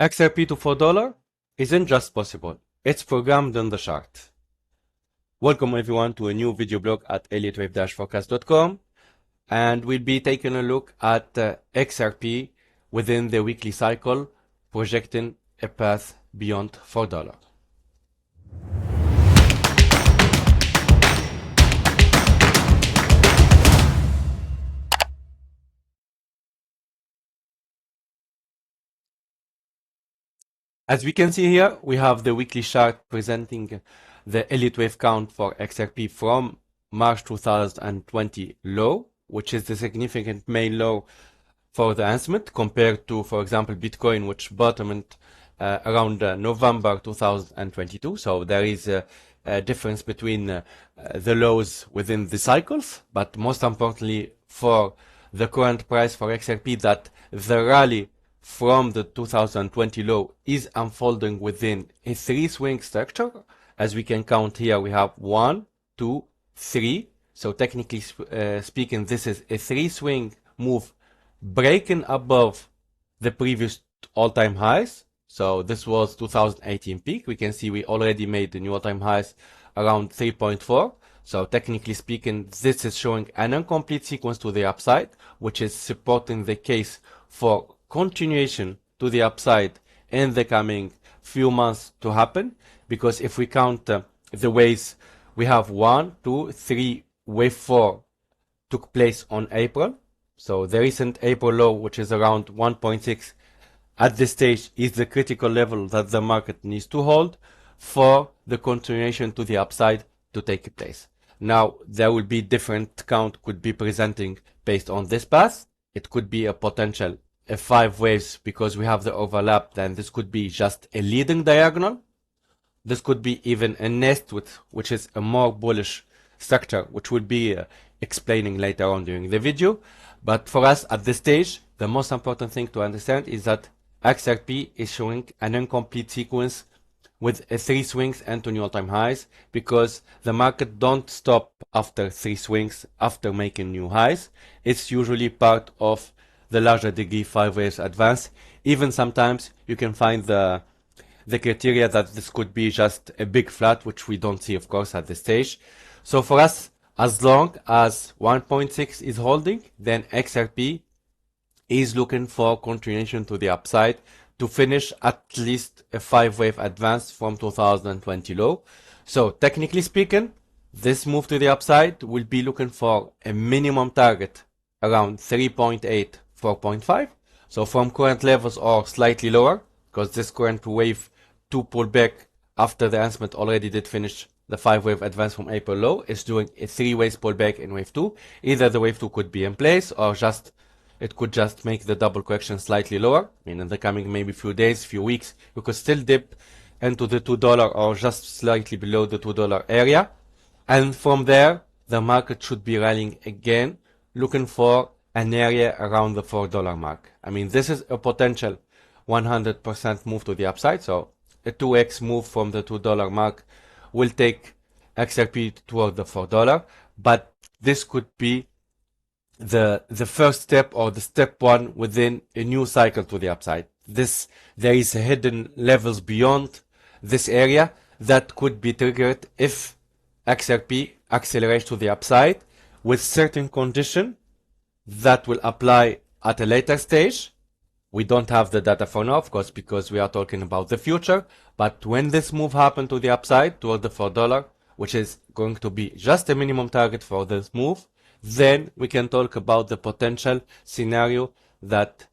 XRP to $4 isn't just possible, it's programmed in the chart. Welcome everyone to a new video blog at elliot-forecast.com, and we'll be taking a look at XRP within the weekly cycle, projecting a path beyond $4. As we can see here, we have the weekly chart presenting the Elliott wave count for XRP from March 2020 low, which is the significant main low for the enhancement compared to, for example, Bitcoin, which bottomed around November 2022. So there is a difference between the lows within the cycles, but most importantly for the current price for XRP, that the rally from the 2020 low is unfolding within a three swing structure. As we can count here, we have 1, 2, 3. So technically speaking, this is a three swing move breaking above the previous all-time highs. So this was 2018 peak. We can see we already made the new all-time highs around 3.4. So technically speaking, this is showing an incomplete sequence to the upside, which is supporting the case for continuation to the upside in the coming few months to happen. Because if we count the waves, we have 1, 2, 3, wave 4 took place on April. So the recent April low, which is around 1.6 at this stage, is the critical level that the market needs to hold for the continuation to the upside to take place. Now, there will be different count could be presenting based on this path. It could be a potential 5 waves because we have the overlap. Then this could be just a leading diagonal. This could be even a nest which is a more bullish structure, which we'll be explaining later on during the video. But for us at this stage, the most important thing to understand is that XRP is showing an incomplete sequence with three swings and to new all-time highs, because the market don't stop after three swings after making new highs. It's usually part of the larger degree 5 waves advance. Even sometimes you can find the criteria that this could be just a big flat, which we don't see, of course, at this stage. So for us, as long as 1.6 is holding, then XRP is looking for continuation to the upside to finish at least a 5 wave advance from 2020 low. So technically speaking, this move to the upside will be looking for a minimum target around 3.8, 4.5. So from current levels or slightly lower, because this current wave 2 pullback after the announcement already did finish the 5 wave advance from April low, is doing a 3 waves pullback in wave 2. Either the wave 2 could be in place or it could just make the double correction slightly lower. I mean, in the coming maybe few days, few weeks, you could still dip into the $2 or just slightly below the $2 area. And from there, the market should be rallying again, looking for an area around the $4 mark. I mean, this is a potential 100% move to the upside. So a 2x move from the $2 mark will take XRP toward the $4, but this could be the first step or the step one within a new cycle to the upside. There is hidden levels beyond this area that could be triggered if XRP accelerates to the upside with certain condition that will apply at a later stage. We don't have the data for now, of course, because we are talking about the future. But when this move happens to the upside toward the $4, which is going to be just a minimum target for this move, then we can talk about the potential scenario that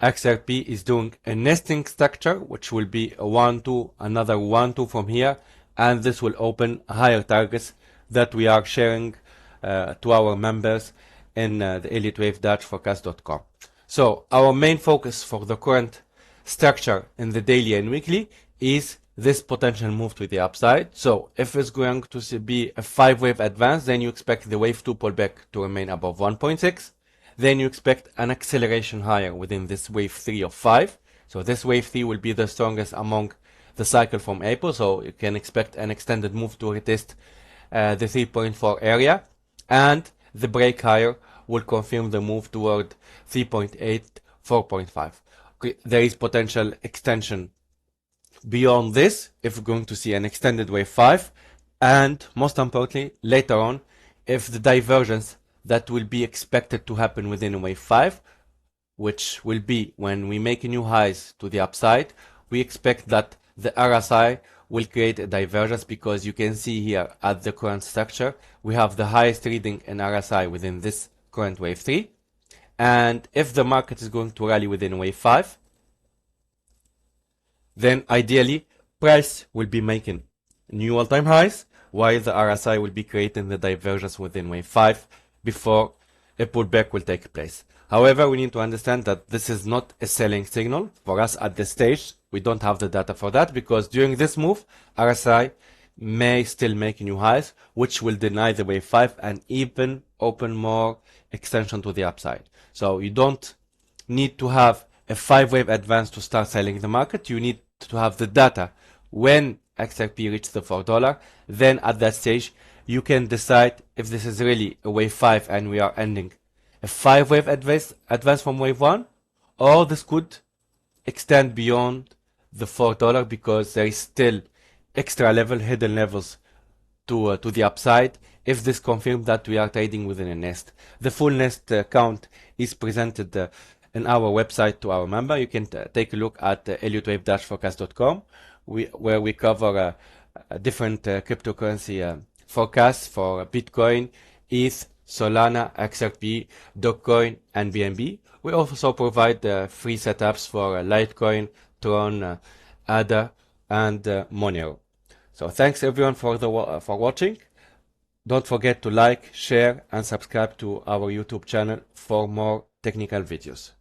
XRP is doing a nesting structure, which will be a 1, 2, another 1, 2 from here. And this will open higher targets that we are sharing to our members in the elliot-forecast.com. So our main focus for the current structure in the daily and weekly is this potential move to the upside. So if it's going to be a 5 wave advance, then you expect the wave 2 pullback to remain above 1.6. Then you expect an acceleration higher within this wave 3 of 5. So this wave 3 will be the strongest among the cycle from April. So you can expect an extended move to retest the 3.4 area. And the break higher will confirm the move toward 3.8, 4.5. there is potential extension beyond this if we're going to see an extended wave 5, and most importantly, later on, if the divergence that will be expected to happen within wave 5, which will be when we make new highs to the upside, we expect that the RSI will create a divergence, because you can see here at the current structure, we have the highest reading in RSI within this current wave 3. And if the market is going to rally within wave 5, then ideally price will be making new all-time highs, while the RSI will be creating the divergence within wave 5 before a pullback will take place. However, we need to understand that this is not a selling signal for us at this stage. We don't have the data for that, because during this move, RSI may still make new highs, which will deny the wave 5 and even open more extension to the upside. So you don't need to have a 5-wave advance to start selling the market. You need to have the data when XRP reaches the $4. Then at that stage, you can decide if this is really a wave 5 and we are ending a 5-wave advance from wave 1, or this could extend beyond the $4, because there is still extra level, hidden levels to the upside if this confirms that we are trading within a nest. The full nest count is presented in our website to our member. You can take a look at elliottwave-forecast.com, where we cover different cryptocurrency forecasts for Bitcoin, ETH, Solana, XRP, Dogecoin, and BNB. We also provide free setups for Litecoin, Tron, ADA, and Monero. So thanks everyone for watching. Don't forget to like, share, and subscribe to our YouTube channel for more technical videos.